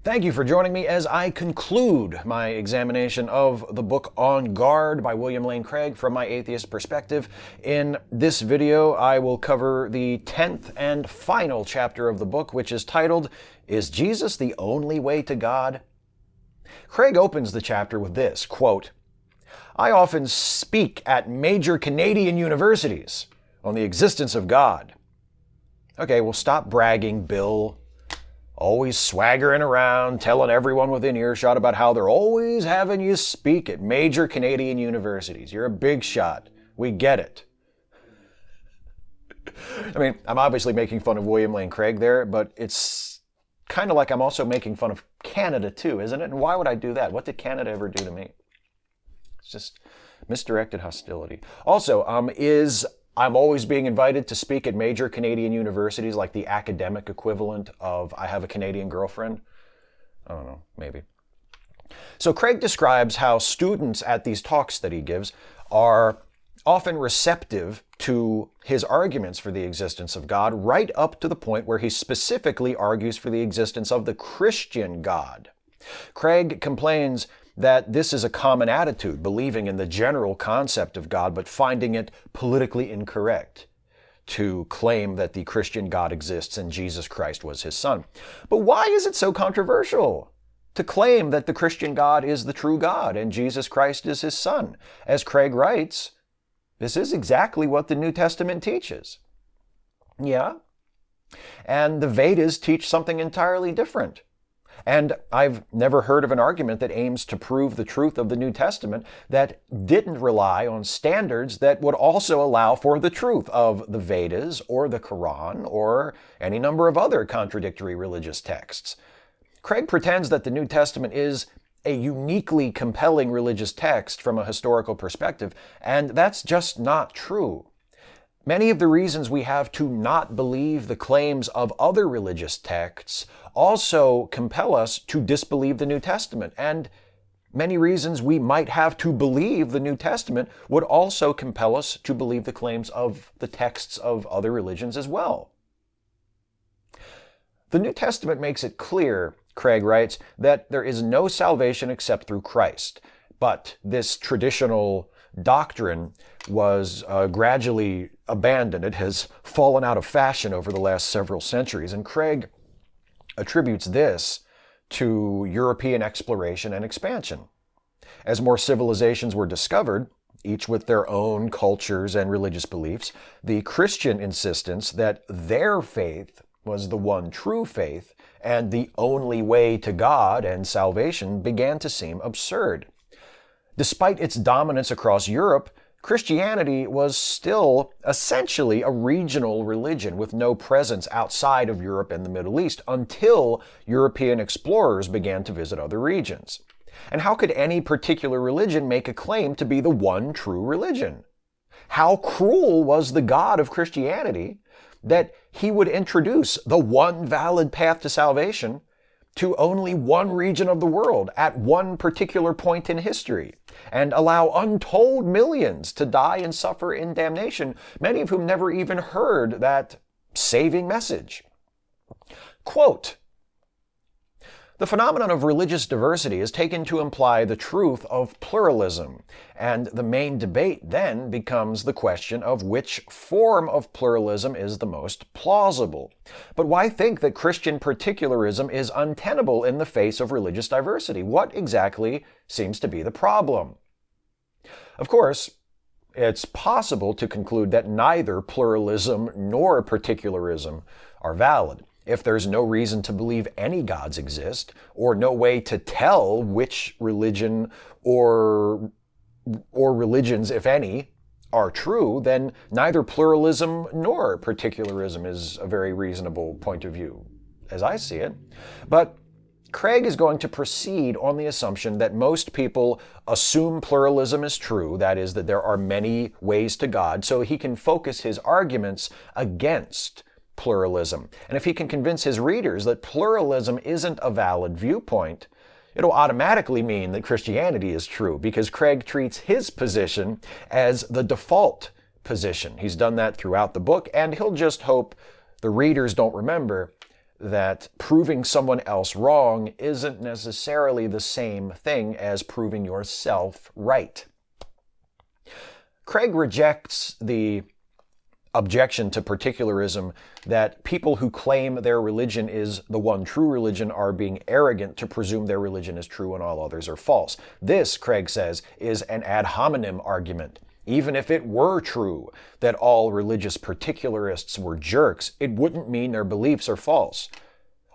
Thank you for joining me as I conclude my examination of the book On Guard by William Lane Craig from my atheist perspective. In this video, I will cover the 10th and final chapter of the book, which is titled, Is Jesus the Only Way to God? Craig opens the chapter with this, quote, I often speak at major Canadian universities on the existence of God. Okay, well, stop bragging, Bill. Always swaggering around, telling everyone within earshot about how they're always having you speak at major Canadian universities. You're a big shot. We get it. I mean, I'm obviously making fun of William Lane Craig there, but it's kind of like I'm also making fun of Canada too, isn't it? And why would I do that? What did Canada ever do to me? It's just misdirected hostility. Also, I'm always being invited to speak at major Canadian universities, like the academic equivalent of I have a Canadian girlfriend. I don't know, maybe. So Craig describes how students at these talks that he gives are often receptive to his arguments for the existence of God, right up to the point where he specifically argues for the existence of the Christian God. Craig complains that this is a common attitude, believing in the general concept of God, but finding it politically incorrect to claim that the Christian God exists and Jesus Christ was his son. But why is it so controversial to claim that the Christian God is the true God and Jesus Christ is his son? As Craig writes, this is exactly what the New Testament teaches. Yeah, and the Vedas teach something entirely different. And I've never heard of an argument that aims to prove the truth of the New Testament that didn't rely on standards that would also allow for the truth of the Vedas or the Quran or any number of other contradictory religious texts. Craig pretends that the New Testament is a uniquely compelling religious text from a historical perspective, and that's just not true. Many of the reasons we have to not believe the claims of other religious texts also compel us to disbelieve the New Testament, and many reasons we might have to believe the New Testament would also compel us to believe the claims of the texts of other religions as well. The New Testament makes it clear, Craig writes, that there is no salvation except through Christ, but this traditional doctrine was gradually abandoned. It has fallen out of fashion over the last several centuries, and Craig attributes this to European exploration and expansion. As more civilizations were discovered, each with their own cultures and religious beliefs, the Christian insistence that their faith was the one true faith and the only way to God and salvation began to seem absurd. Despite its dominance across Europe, Christianity was still essentially a regional religion with no presence outside of Europe and the Middle East until European explorers began to visit other regions. And how could any particular religion make a claim to be the one true religion? How cruel was the God of Christianity that he would introduce the one valid path to salvation to only one region of the world at one particular point in history, and allow untold millions to die and suffer in damnation, many of whom never even heard that saving message. Quote, the phenomenon of religious diversity is taken to imply the truth of pluralism, and the main debate then becomes the question of which form of pluralism is the most plausible. But why think that Christian particularism is untenable in the face of religious diversity? What exactly seems to be the problem? Of course, it's possible to conclude that neither pluralism nor particularism are valid. If there's no reason to believe any gods exist, or no way to tell which religion or religions, if any, are true, then neither pluralism nor particularism is a very reasonable point of view, as I see it. But Craig is going to proceed on the assumption that most people assume pluralism is true, that is, that there are many ways to God, so he can focus his arguments against pluralism. And if he can convince his readers that pluralism isn't a valid viewpoint, it'll automatically mean that Christianity is true, because Craig treats his position as the default position. He's done that throughout the book, and he'll just hope the readers don't remember that proving someone else wrong isn't necessarily the same thing as proving yourself right. Craig rejects the objection to particularism that people who claim their religion is the one true religion are being arrogant to presume their religion is true and all others are false. This, Craig says, is an ad hominem argument. Even if it were true that all religious particularists were jerks, it wouldn't mean their beliefs are false.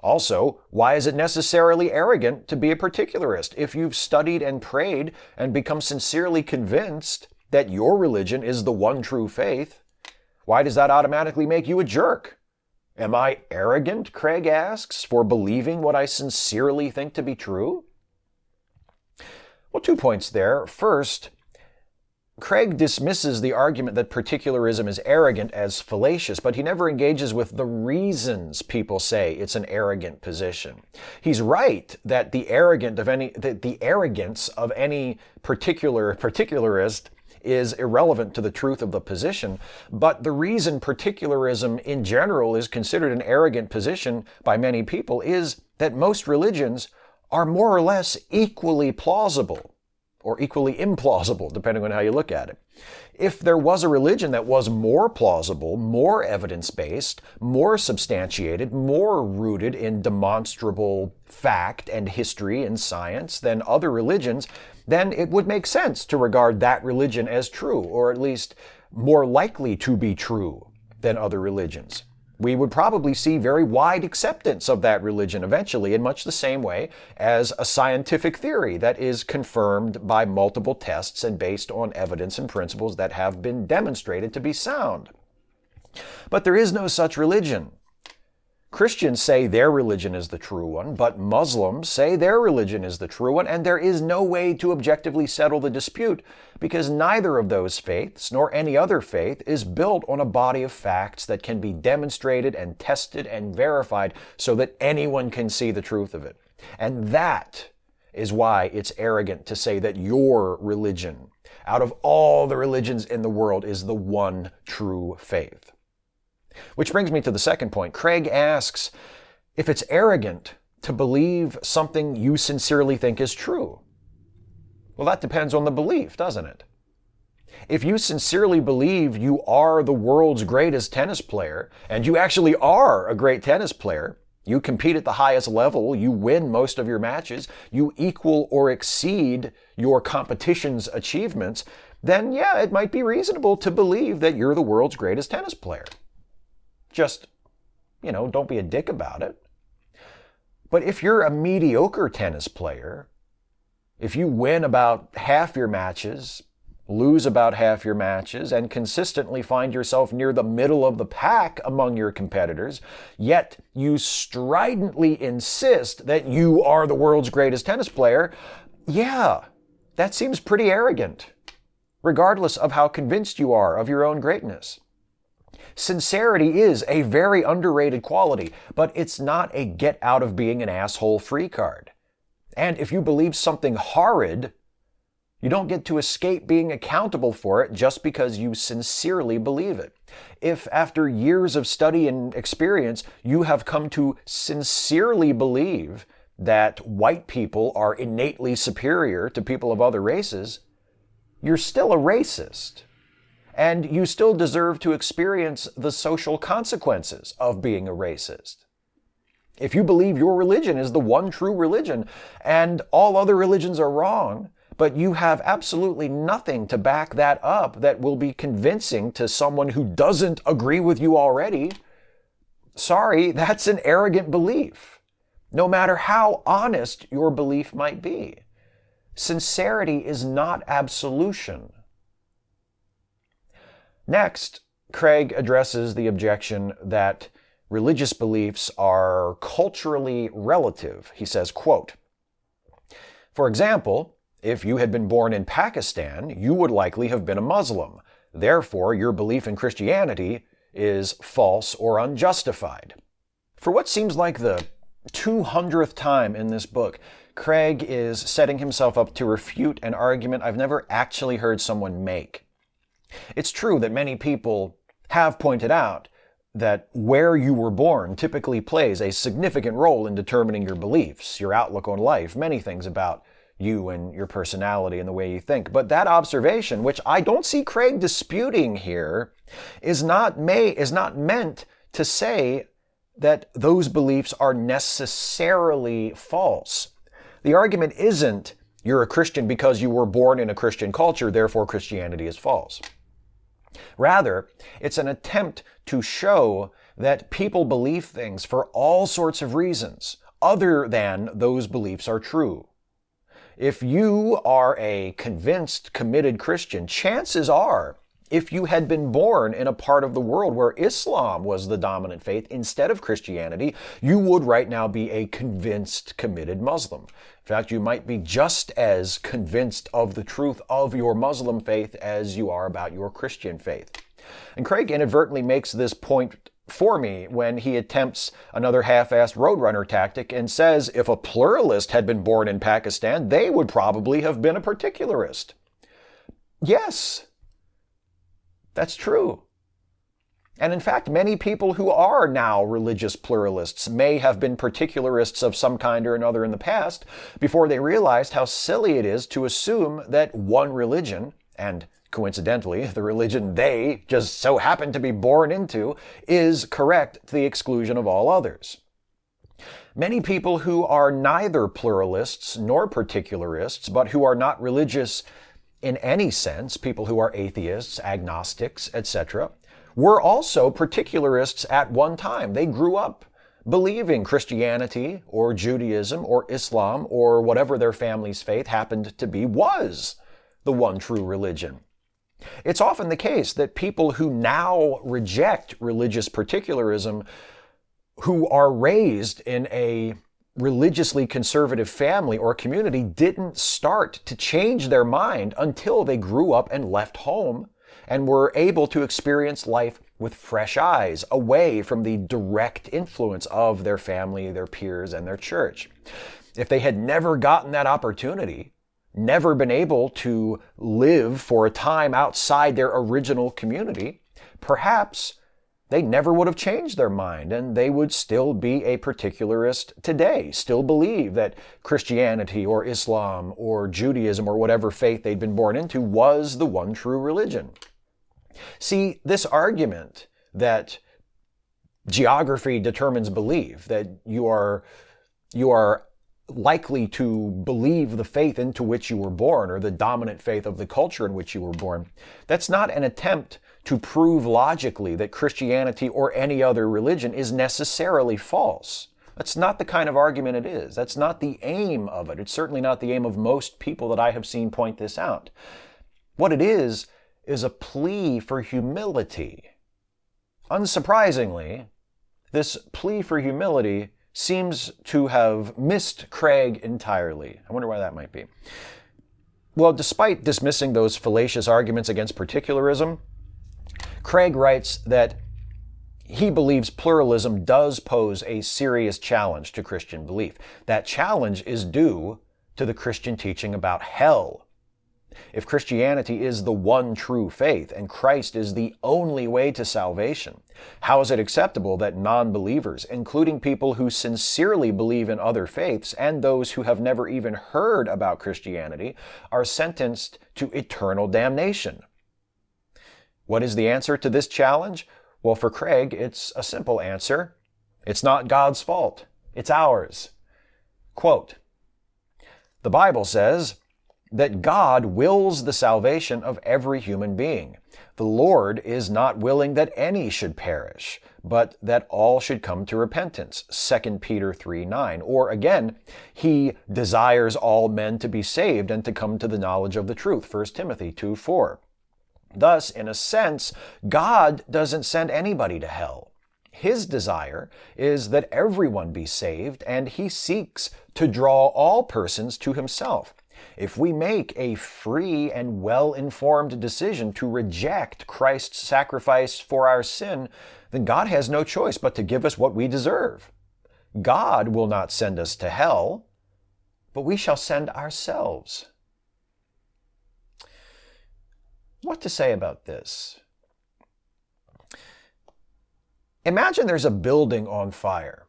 Also, why is it necessarily arrogant to be a particularist? If you've studied and prayed and become sincerely convinced that your religion is the one true faith, why does that automatically make you a jerk? Am I arrogant, Craig asks, for believing what I sincerely think to be true? Well, 2 points there. First, Craig dismisses the argument that particularism is arrogant as fallacious, but he never engages with the reasons people say it's an arrogant position. He's right that the arrogance of any particularist is irrelevant to the truth of the position, but the reason particularism in general is considered an arrogant position by many people is that most religions are more or less equally plausible, or equally implausible, depending on how you look at it. If there was a religion that was more plausible, more evidence-based, more substantiated, more rooted in demonstrable fact and history and science than other religions, then it would make sense to regard that religion as true, or at least more likely to be true than other religions. We would probably see very wide acceptance of that religion eventually, in much the same way as a scientific theory that is confirmed by multiple tests and based on evidence and principles that have been demonstrated to be sound. But there is no such religion. Christians say their religion is the true one, but Muslims say their religion is the true one, and there is no way to objectively settle the dispute because neither of those faiths, nor any other faith, is built on a body of facts that can be demonstrated and tested and verified so that anyone can see the truth of it. And that is why it's arrogant to say that your religion, out of all the religions in the world, is the one true faith. Which brings me to the second point. Craig asks if it's arrogant to believe something you sincerely think is true. Well, that depends on the belief, doesn't it? If you sincerely believe you are the world's greatest tennis player, and you actually are a great tennis player, you compete at the highest level, you win most of your matches, you equal or exceed your competition's achievements, then yeah, it might be reasonable to believe that you're the world's greatest tennis player. Just, don't be a dick about it. But if you're a mediocre tennis player, if you win about half your matches, lose about half your matches, and consistently find yourself near the middle of the pack among your competitors, yet you stridently insist that you are the world's greatest tennis player, yeah, that seems pretty arrogant, regardless of how convinced you are of your own greatness. Sincerity is a very underrated quality, but it's not a get-out-of-being-an-asshole free card. And if you believe something horrid, you don't get to escape being accountable for it just because you sincerely believe it. If after years of study and experience, you have come to sincerely believe that white people are innately superior to people of other races, you're still a racist. And you still deserve to experience the social consequences of being a racist. If you believe your religion is the one true religion and all other religions are wrong, but you have absolutely nothing to back that up that will be convincing to someone who doesn't agree with you already, sorry, that's an arrogant belief, no matter how honest your belief might be. Sincerity is not absolution. Next, Craig addresses the objection that religious beliefs are culturally relative. He says, quote, "For example, if you had been born in Pakistan, you would likely have been a Muslim. Therefore, your belief in Christianity is false or unjustified." For what seems like the 200th time in this book, Craig is setting himself up to refute an argument I've never actually heard someone make. It's true that many people have pointed out that where you were born typically plays a significant role in determining your beliefs, your outlook on life, many things about you and your personality and the way you think. But that observation, which I don't see Craig disputing here, is not meant to say that those beliefs are necessarily false. The argument isn't you're a Christian because you were born in a Christian culture, therefore Christianity is false. Rather, it's an attempt to show that people believe things for all sorts of reasons other than those beliefs are true. If you are a convinced, committed Christian, chances are, if you had been born in a part of the world where Islam was the dominant faith instead of Christianity, you would right now be a convinced, committed Muslim. In fact, you might be just as convinced of the truth of your Muslim faith as you are about your Christian faith. And Craig inadvertently makes this point for me when he attempts another half-assed roadrunner tactic and says if a pluralist had been born in Pakistan, they would probably have been a particularist. Yes, that's true. And in fact, many people who are now religious pluralists may have been particularists of some kind or another in the past before they realized how silly it is to assume that one religion, and coincidentally, the religion they just so happen to be born into, is correct to the exclusion of all others. Many people who are neither pluralists nor particularists, but who are not religious in any sense, people who are atheists, agnostics, etc., were also particularists at one time. They grew up believing Christianity or Judaism or Islam or whatever their family's faith happened to be was the one true religion. It's often the case that people who now reject religious particularism, who are raised in a religiously conservative family or community, didn't start to change their mind until they grew up and left home and were able to experience life with fresh eyes, away from the direct influence of their family, their peers, and their church. If they had never gotten that opportunity, never been able to live for a time outside their original community, perhaps they never would have changed their mind and they would still be a particularist today, still believe that Christianity or Islam or Judaism or whatever faith they'd been born into was the one true religion. See, this argument that geography determines belief, that you are likely to believe the faith into which you were born or the dominant faith of the culture in which you were born, that's not an attempt to prove logically that Christianity or any other religion is necessarily false. That's not the kind of argument it is. That's not the aim of it. It's certainly not the aim of most people that I have seen point this out. What it is a plea for humility. Unsurprisingly, this plea for humility seems to have missed Craig entirely. I wonder why that might be. Well, despite dismissing those fallacious arguments against particularism, Craig writes that he believes pluralism does pose a serious challenge to Christian belief. That challenge is due to the Christian teaching about hell. If Christianity is the one true faith and Christ is the only way to salvation, how is it acceptable that non-believers, including people who sincerely believe in other faiths and those who have never even heard about Christianity, are sentenced to eternal damnation? What is the answer to this challenge? Well, for Craig, it's a simple answer. It's not God's fault. It's ours. Quote, "The Bible says that God wills the salvation of every human being. The Lord is not willing that any should perish, but that all should come to repentance." 2 Peter 3:9. Or again, He desires all men to be saved and to come to the knowledge of the truth. 1 Timothy 2:4. Thus, in a sense, God doesn't send anybody to hell. His desire is that everyone be saved, and He seeks to draw all persons to Himself. If we make a free and well-informed decision to reject Christ's sacrifice for our sin, then God has no choice but to give us what we deserve. God will not send us to hell, but we shall send ourselves. What to say about this? Imagine there's a building on fire,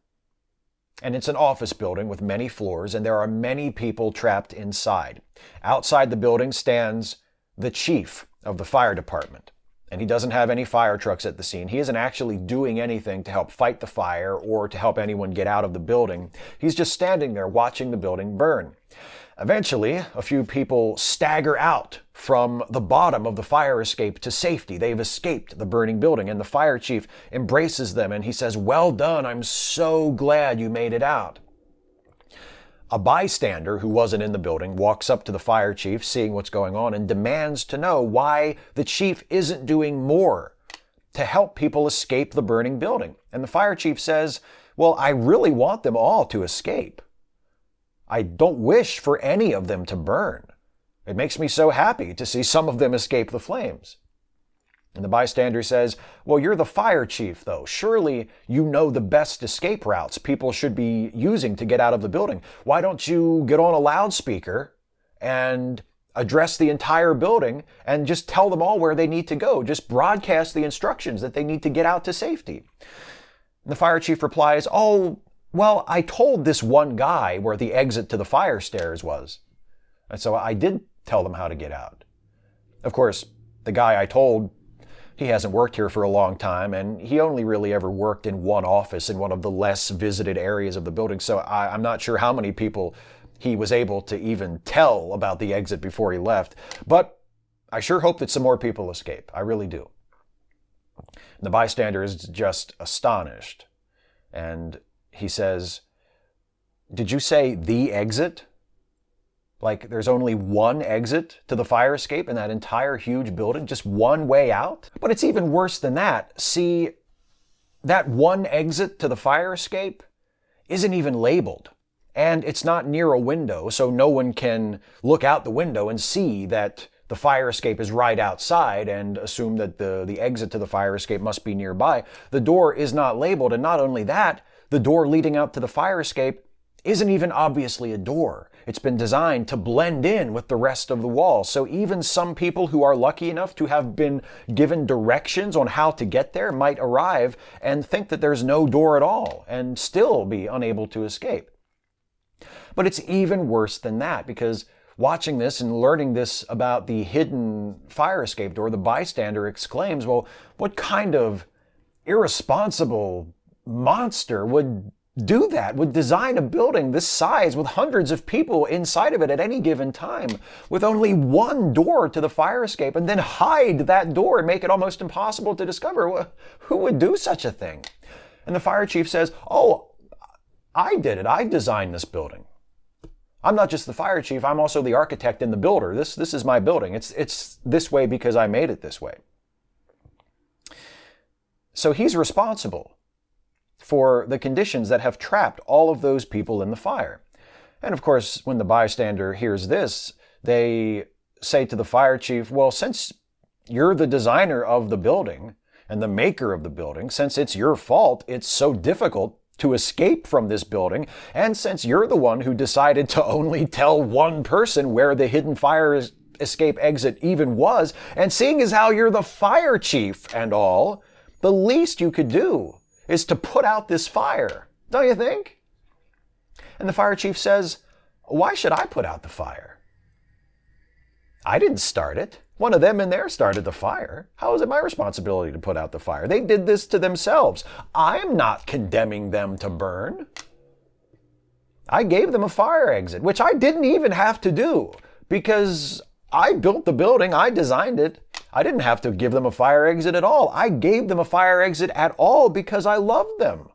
and it's an office building with many floors, and there are many people trapped inside. Outside the building stands the chief of the fire department, and he doesn't have any fire trucks at the scene. He isn't actually doing anything to help fight the fire or to help anyone get out of the building. He's just standing there watching the building burn. Eventually, a few people stagger out from the bottom of the fire escape to safety. They've escaped the burning building, and the fire chief embraces them and he says, "Well done, I'm so glad you made it out." A bystander who wasn't in the building walks up to the fire chief, seeing what's going on, and demands to know why the chief isn't doing more to help people escape the burning building. And the fire chief says, "Well, I really want them all to escape. I don't wish for any of them to burn. It makes me so happy to see some of them escape the flames." And the bystander says, "Well, you're the fire chief, though. Surely you know the best escape routes people should be using to get out of the building. Why don't you get on a loudspeaker and address the entire building and just tell them all where they need to go? Just broadcast the instructions that they need to get out to safety." And the fire chief replies, "Oh, well, I told this one guy where the exit to the fire stairs was. And so I did tell them how to get out. Of course, the guy I told, he hasn't worked here for a long time, and he only really ever worked in one office in one of the less visited areas of the building, so I'm not sure how many people he was able to even tell about the exit before he left. But I sure hope that some more people escape. I really do." The bystander is just astonished, and he says, "Did you say the exit? Like there's only one exit to the fire escape in that entire huge building? Just one way out?" But it's even worse than that. See, that one exit to the fire escape isn't even labeled. And it's not near a window, so no one can look out the window and see that the fire escape is right outside and assume that the exit to the fire escape must be nearby. The door is not labeled, and not only that, the door leading out to the fire escape isn't even obviously a door. It's been designed to blend in with the rest of the wall. So even some people who are lucky enough to have been given directions on how to get there might arrive and think that there's no door at all and still be unable to escape. But it's even worse than that, because watching this and learning this about the hidden fire escape door, the bystander exclaims, "Well, what kind of irresponsible monster would do that, would design a building this size with hundreds of people inside of it at any given time with only one door to the fire escape and then hide that door and make it almost impossible to discover? Who would do such a thing?" And the fire chief says, "Oh, I did it. I designed this building. I'm not just the fire chief, I'm also the architect and the builder. This is my building. It's this way because I made it this way." So he's responsible for the conditions that have trapped all of those people in the fire. And of course, when the bystander hears this, they say to the fire chief, "Well, since you're the designer of the building and the maker of the building, since it's your fault it's so difficult to escape from this building, and since you're the one who decided to only tell one person where the hidden fire escape exit even was, and seeing as how you're the fire chief and all, the least you could do is to put out this fire, don't you think?" And the fire chief says, "Why should I put out the fire? I didn't start it. One of them in there started the fire. How is it my responsibility to put out the fire? They did this to themselves. I'm not condemning them to burn. I gave them a fire exit, which I didn't even have to do because I built the building, I designed it. I didn't have to give them a fire exit at all. I gave them a fire exit at all because I love them.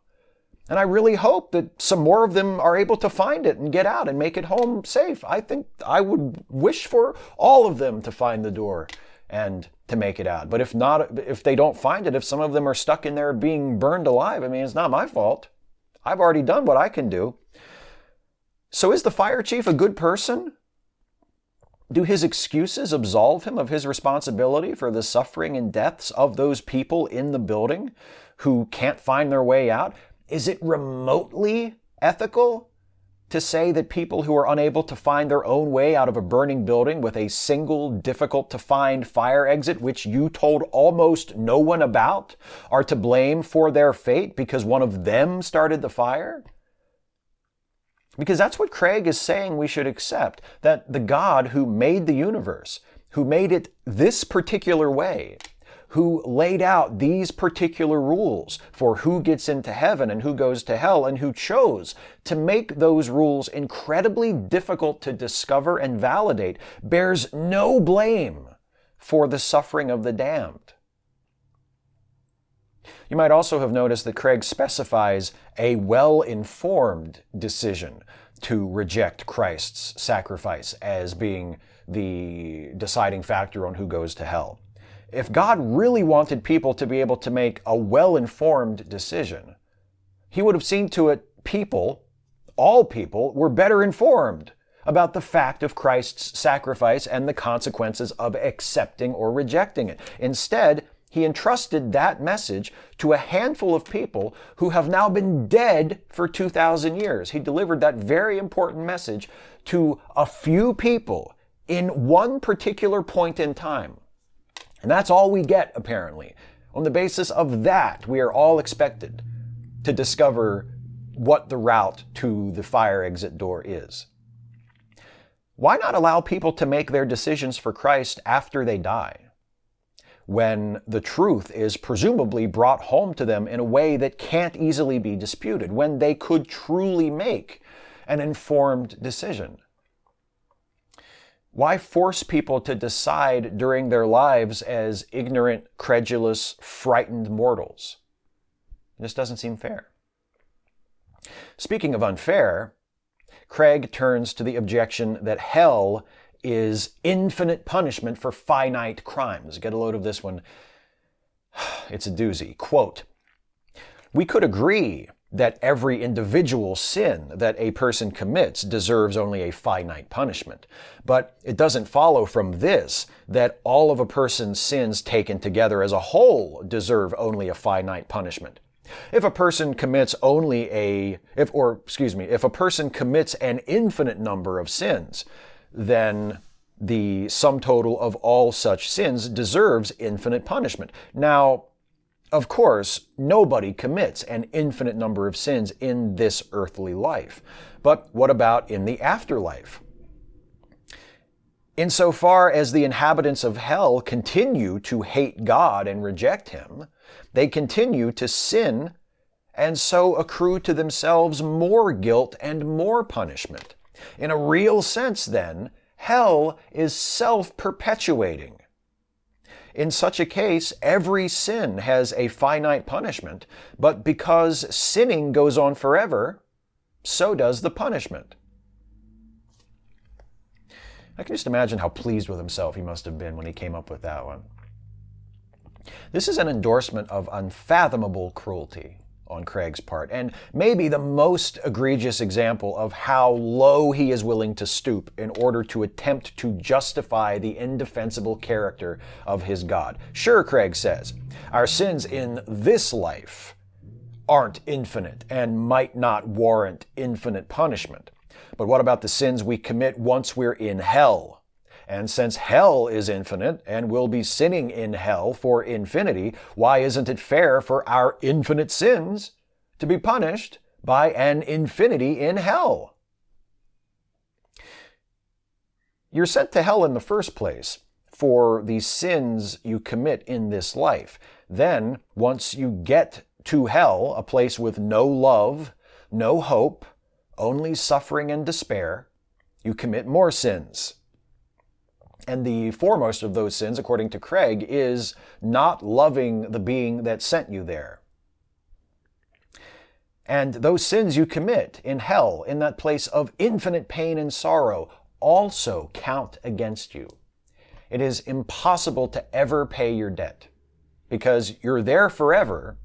And I really hope that some more of them are able to find it and get out and make it home safe. I think I would wish for all of them to find the door and to make it out. But if not, if they don't find it, if some of them are stuck in there being burned alive, I mean, it's not my fault. I've already done what I can do." So is the fire chief a good person? Do his excuses absolve him of his responsibility for the suffering and deaths of those people in the building who can't find their way out? Is it remotely ethical to say that people who are unable to find their own way out of a burning building with a single difficult-to-find fire exit, which you told almost no one about, are to blame for their fate because one of them started the fire? Because that's what Craig is saying we should accept, that the God who made the universe, who made it this particular way, who laid out these particular rules for who gets into heaven and who goes to hell, and who chose to make those rules incredibly difficult to discover and validate, bears no blame for the suffering of the damned. You might also have noticed that Craig specifies a well-informed decision to reject Christ's sacrifice as being the deciding factor on who goes to hell. If God really wanted people to be able to make a well-informed decision, he would have seen to it all people, were better informed about the fact of Christ's sacrifice and the consequences of accepting or rejecting it. Instead, he entrusted that message to a handful of people who have now been dead for 2,000 years. He delivered that very important message to a few people in one particular point in time. And that's all we get, apparently. On the basis of that, we are all expected to discover what the route to the fire exit door is. Why not allow people to make their decisions for Christ after they die, when the truth is presumably brought home to them in a way that can't easily be disputed, when they could truly make an informed decision? Why force people to decide during their lives as ignorant, credulous, frightened mortals? This doesn't seem fair. Speaking of unfair, Craig turns to the objection that hell is infinite punishment for finite crimes. Get a load of this one. It's a doozy. Quote, "We could agree that every individual sin that a person commits deserves only a finite punishment. But it doesn't follow from this that all of a person's sins taken together as a whole deserve only a finite punishment. If a person commits if a person commits an infinite number of sins, then the sum total of all such sins deserves infinite punishment." Now, of course, nobody commits an infinite number of sins in this earthly life. But what about in the afterlife? Insofar as the inhabitants of hell continue to hate God and reject Him, they continue to sin and so accrue to themselves more guilt and more punishment. In a real sense, then, hell is self-perpetuating. In such a case, every sin has a finite punishment, but because sinning goes on forever, so does the punishment. I can just imagine how pleased with himself he must have been when he came up with that one. This is an endorsement of unfathomable cruelty on Craig's part, and maybe the most egregious example of how low he is willing to stoop in order to attempt to justify the indefensible character of his God. Sure, Craig says, our sins in this life aren't infinite and might not warrant infinite punishment. But what about the sins we commit once we're in hell? And since hell is infinite and we'll be sinning in hell for infinity, why isn't it fair for our infinite sins to be punished by an infinity in hell? You're sent to hell in the first place for the sins you commit in this life. Then, once you get to hell, a place with no love, no hope, only suffering and despair, you commit more sins. And the foremost of those sins, according to Craig, is not loving the being that sent you there. And those sins you commit in hell, in that place of infinite pain and sorrow, also count against you. It is impossible to ever pay your debt because you're there forever,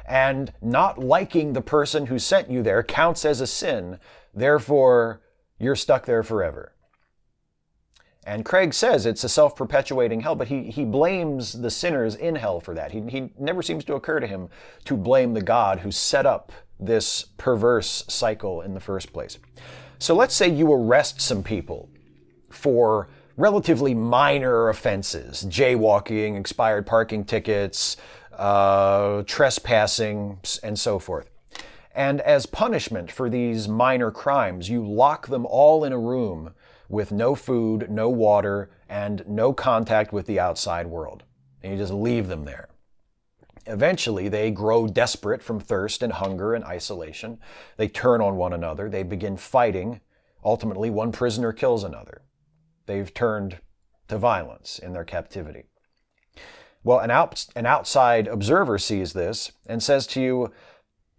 and not liking the person who sent you there counts as a sin. Therefore, you're stuck there forever. And Craig says it's a self-perpetuating hell, but he blames the sinners in hell for that. He never seems to occur to him to blame the God who set up this perverse cycle in the first place. So let's say you arrest some people for relatively minor offenses, jaywalking, expired parking tickets, trespassing, and so forth. And as punishment for these minor crimes, you lock them all in a room with no food, no water, and no contact with the outside world. And you just leave them there. Eventually, they grow desperate from thirst and hunger and isolation. They turn on one another. They begin fighting. Ultimately, one prisoner kills another. They've turned to violence in their captivity. Well, an outside observer sees this and says to you,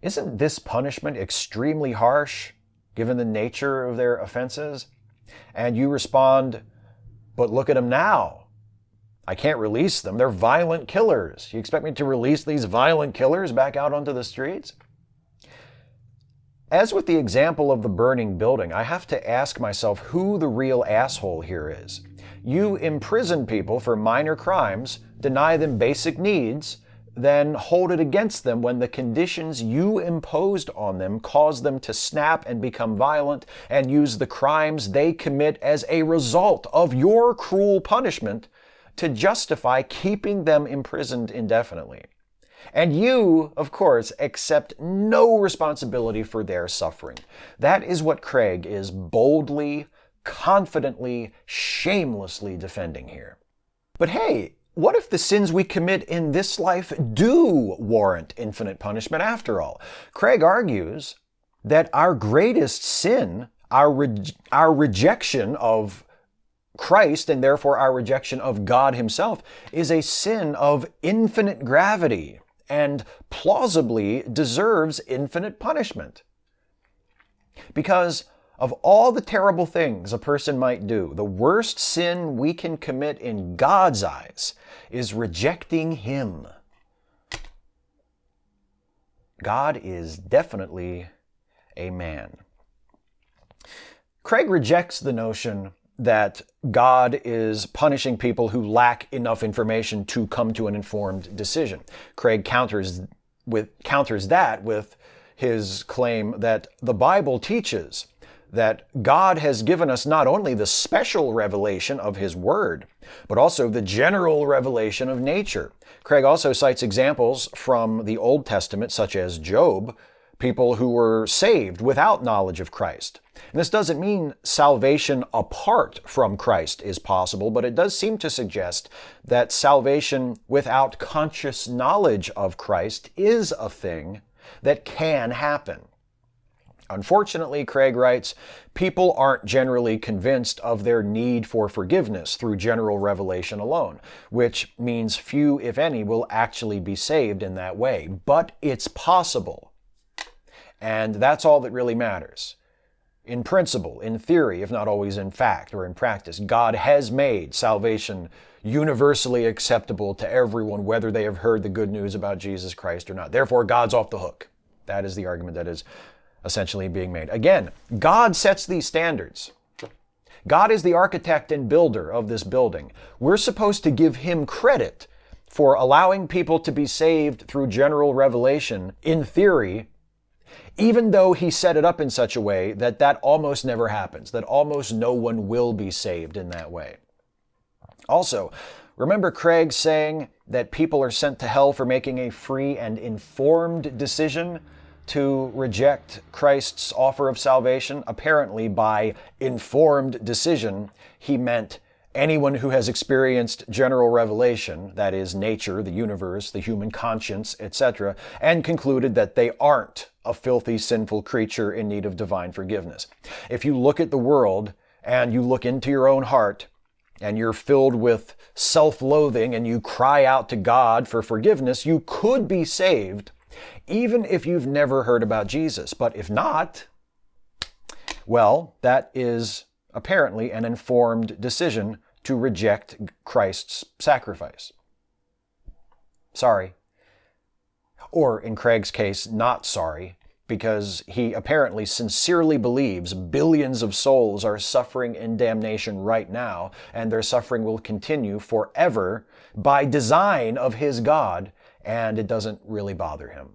"Isn't this punishment extremely harsh, given the nature of their offenses?" And you respond, "But look at them now. I can't release them. They're violent killers. You expect me to release these violent killers back out onto the streets?" As with the example of the burning building, I have to ask myself who the real asshole here is. You imprison people for minor crimes, deny them basic needs, then hold it against them when the conditions you imposed on them cause them to snap and become violent and use the crimes they commit as a result of your cruel punishment to justify keeping them imprisoned indefinitely. And you, of course, accept no responsibility for their suffering. That is what Craig is boldly, confidently, shamelessly defending here. But hey, what if the sins we commit in this life do warrant infinite punishment after all? Craig argues that our greatest sin, our rejection of Christ, and therefore our rejection of God himself, is a sin of infinite gravity and plausibly deserves infinite punishment. Because of all the terrible things a person might do, the worst sin we can commit in God's eyes is rejecting him. God is definitely a man. Craig rejects the notion that God is punishing people who lack enough information to come to an informed decision. Craig counters that with his claim that the Bible teaches that God has given us not only the special revelation of his word, but also the general revelation of nature. Craig also cites examples from the Old Testament, such as Job, people who were saved without knowledge of Christ. And this doesn't mean salvation apart from Christ is possible, but it does seem to suggest that salvation without conscious knowledge of Christ is a thing that can happen. Unfortunately, Craig writes, people aren't generally convinced of their need for forgiveness through general revelation alone, which means few, if any, will actually be saved in that way. But it's possible. And that's all that really matters. In principle, in theory, if not always in fact or in practice, God has made salvation universally acceptable to everyone, whether they have heard the good news about Jesus Christ or not. Therefore, God's off the hook. That is the argument that is essentially being made. Again, God sets these standards. God is the architect and builder of this building. We're supposed to give him credit for allowing people to be saved through general revelation, in theory, even though he set it up in such a way that that almost never happens, that almost no one will be saved in that way. Also, remember Craig saying that people are sent to hell for making a free and informed decision to reject Christ's offer of salvation? Apparently, by informed decision, he meant anyone who has experienced general revelation, that is, nature, the universe, the human conscience, etc., and concluded that they aren't a filthy, sinful creature in need of divine forgiveness. If you look at the world and you look into your own heart and you're filled with self-loathing and you cry out to God for forgiveness, you could be saved even if you've never heard about Jesus. But if not, well, that is apparently an informed decision to reject Christ's sacrifice. Sorry. Or in Craig's case, not sorry, because he apparently sincerely believes billions of souls are suffering in damnation right now, and their suffering will continue forever by design of his God, and it doesn't really bother him.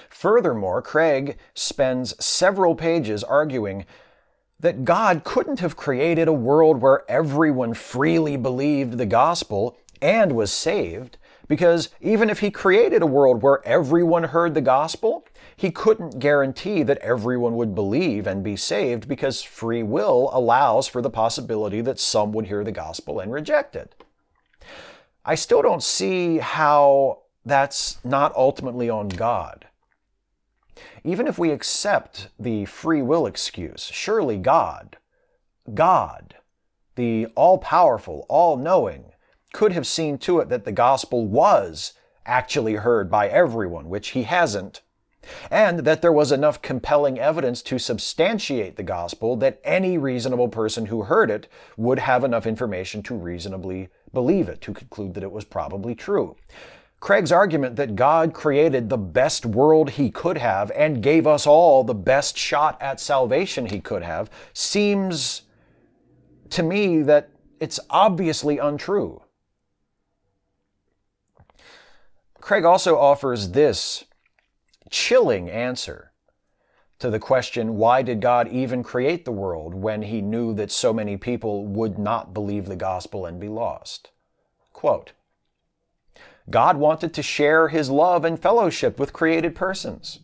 Furthermore, Craig spends several pages arguing that God couldn't have created a world where everyone freely believed the gospel and was saved, because even if he created a world where everyone heard the gospel, he couldn't guarantee that everyone would believe and be saved, because free will allows for the possibility that some would hear the gospel and reject it. I still don't see how that's not ultimately on God. Even if we accept the free will excuse, surely God, the all-powerful, all-knowing, could have seen to it that the gospel was actually heard by everyone, which he hasn't, and that there was enough compelling evidence to substantiate the gospel that any reasonable person who heard it would have enough information to reasonably believe it, to conclude that it was probably true. Craig's argument that God created the best world he could have and gave us all the best shot at salvation he could have seems to me that it's obviously untrue. Craig also offers this chilling answer to the question, why did God even create the world when he knew that so many people would not believe the gospel and be lost? Quote, God wanted to share his love and fellowship with created persons.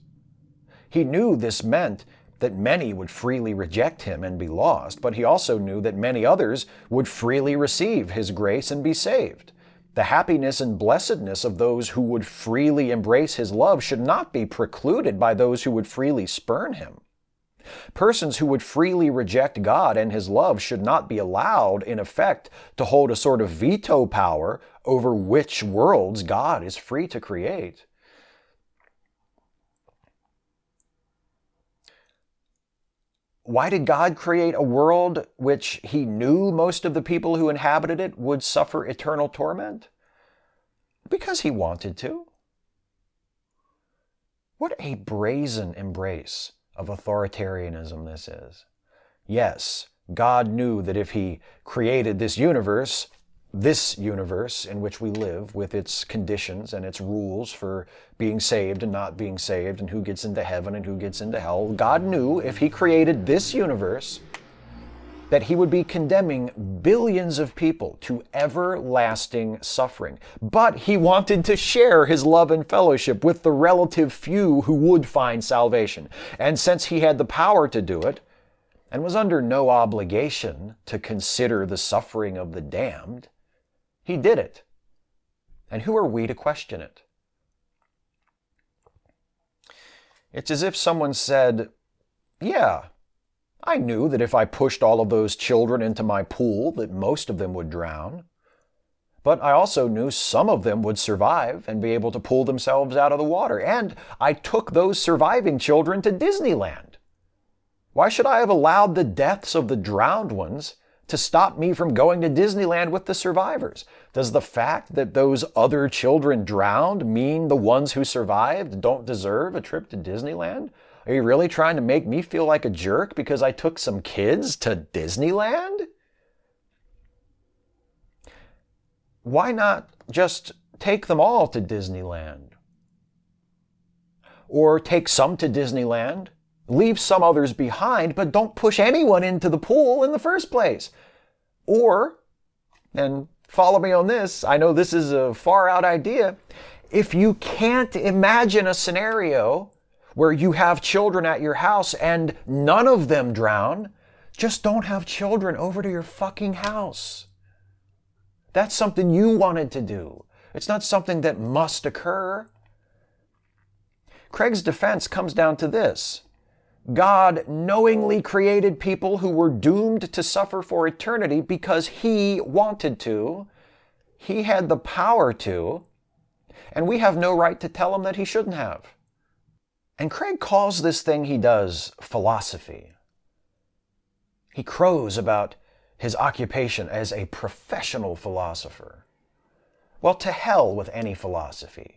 He knew this meant that many would freely reject him and be lost, but he also knew that many others would freely receive his grace and be saved. The happiness and blessedness of those who would freely embrace his love should not be precluded by those who would freely spurn him. Persons who would freely reject God and his love should not be allowed, in effect, to hold a sort of veto power over which worlds God is free to create. Why did God create a world which he knew most of the people who inhabited it would suffer eternal torment? Because he wanted to. What a brazen embrace of authoritarianism this is. Yes, God knew that if he created this universe in which we live, with its conditions and its rules for being saved and not being saved, and who gets into heaven and who gets into hell, God knew if he created this universe that he would be condemning billions of people to everlasting suffering. But he wanted to share his love and fellowship with the relative few who would find salvation. And since he had the power to do it, and was under no obligation to consider the suffering of the damned, he did it. And who are we to question it? It's as if someone said, yeah, I knew that if I pushed all of those children into my pool, that most of them would drown. But I also knew some of them would survive and be able to pull themselves out of the water. And I took those surviving children to Disneyland. Why should I have allowed the deaths of the drowned ones to stop me from going to Disneyland with the survivors? Does the fact that those other children drowned mean the ones who survived don't deserve a trip to Disneyland? Are you really trying to make me feel like a jerk because I took some kids to Disneyland? Why not just take them all to Disneyland? Or take some to Disneyland, leave some others behind, but don't push anyone into the pool in the first place. Or, and follow me on this, I know this is a far out idea, if you can't imagine a scenario where you have children at your house and none of them drown, just don't have children over to your fucking house. That's something you wanted to do. It's not something that must occur. Craig's defense comes down to this. God knowingly created people who were doomed to suffer for eternity because he wanted to. He had the power to. And we have no right to tell him that he shouldn't have. And Craig calls this thing he does philosophy. He crows about his occupation as a professional philosopher. Well, to hell with any philosophy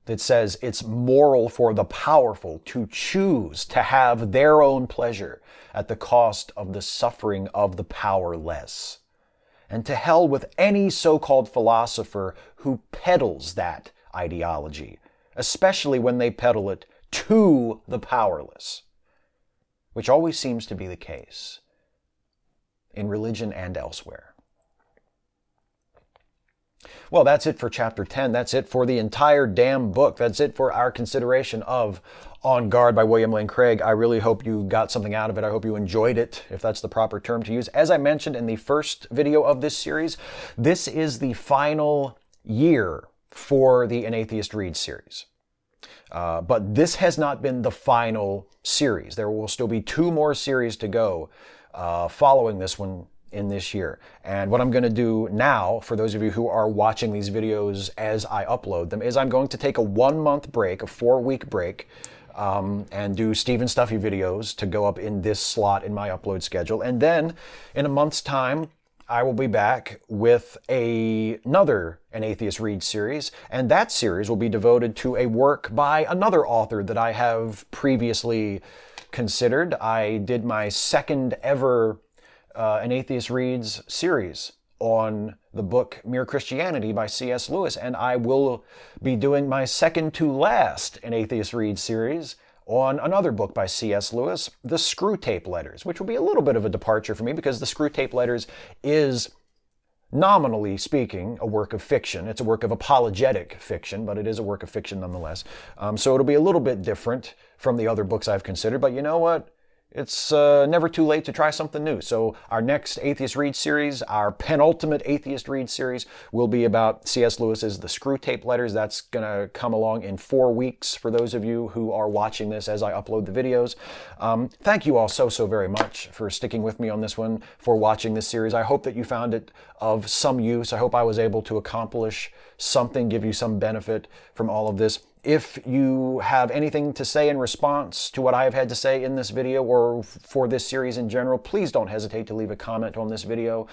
that says it's moral for the powerful to choose to have their own pleasure at the cost of the suffering of the powerless. And to hell with any so-called philosopher who peddles that ideology especially when they peddle it to the powerless, which always seems to be the case in religion and elsewhere. Well, that's it for chapter 10. That's it for the entire damn book. That's it for our consideration of On Guard by William Lane Craig. I really hope you got something out of it. I hope you enjoyed it, if that's the proper term to use. As I mentioned in the first video of this series, this is the final year for the An Atheist Reads series. But this has not been the final series. There will still be 2 more series to go following this one in this year. And what I'm going to do now, for those of you who are watching these videos as I upload them, is I'm going to take a 1-month break, a 4-week break, and do Stephen Stuffy videos to go up in this slot in my upload schedule. And then in a month's time, I will be back with another An Atheist Reads series, and that series will be devoted to a work by another author that I have previously considered. I did my second ever An Atheist Reads series on the book Mere Christianity by C.S. Lewis, and I will be doing my second to last An Atheist Reads series on another book by C.S. Lewis, The Screwtape Letters, which will be a little bit of a departure for me because The Screwtape Letters is, nominally speaking, a work of fiction. It's a work of apologetic fiction, but it is a work of fiction nonetheless. So it'll be a little bit different from the other books I've considered, but you know what? It's never too late to try something new. So our next Atheist Read series, our penultimate Atheist Read series, will be about C.S. Lewis's The Screwtape Letters. That's going to come along in 4 weeks for those of you who are watching this as I upload the videos. Thank you all so very much for sticking with me on this one, for watching this series. I hope that you found it of some use. I hope I was able to accomplish something, give you some benefit from all of this. If you have anything to say in response to what I have had to say in this video or for this series in general, please don't hesitate to leave a comment on this video.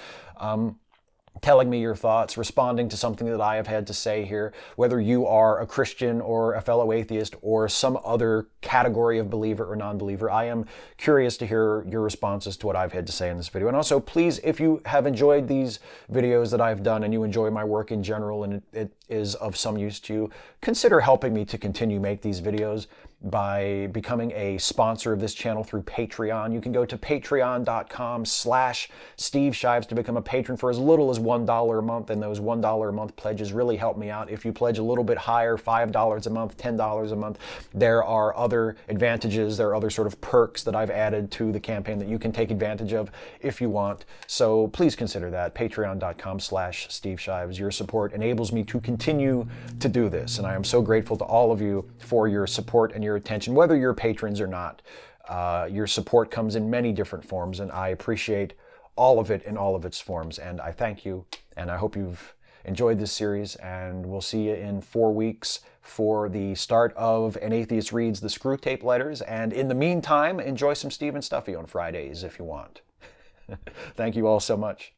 Telling me your thoughts, responding to something that I have had to say here, whether you are a Christian or a fellow atheist or some other category of believer or non-believer. I am curious to hear your responses to what I've had to say in this video. And also, please, if you have enjoyed these videos that I've done and you enjoy my work in general and it is of some use to you, consider helping me to continue make these videos by becoming a sponsor of this channel through Patreon. You can go to patreon.com/Steve Shives to become a patron for as little as $1 a month, and those $1 a month pledges really help me out. If you pledge a little bit higher, $5 a month, $10 a month, there are other advantages, there are other sort of perks that I've added to the campaign that you can take advantage of if you want. So please consider that, patreon.com/Steve Shives. Your support enables me to continue to do this, and I am so grateful to all of you for your support and your attention, whether you're patrons or not. Your support comes in many different forms, and I appreciate all of it in all of its forms, and I thank you, and I hope you've enjoyed this series, and we'll see you in 4 weeks for the start of An Atheist Reads The Screwtape Letters, and in the meantime, enjoy some Stephen Stuffy on Fridays if you want. Thank you all so much.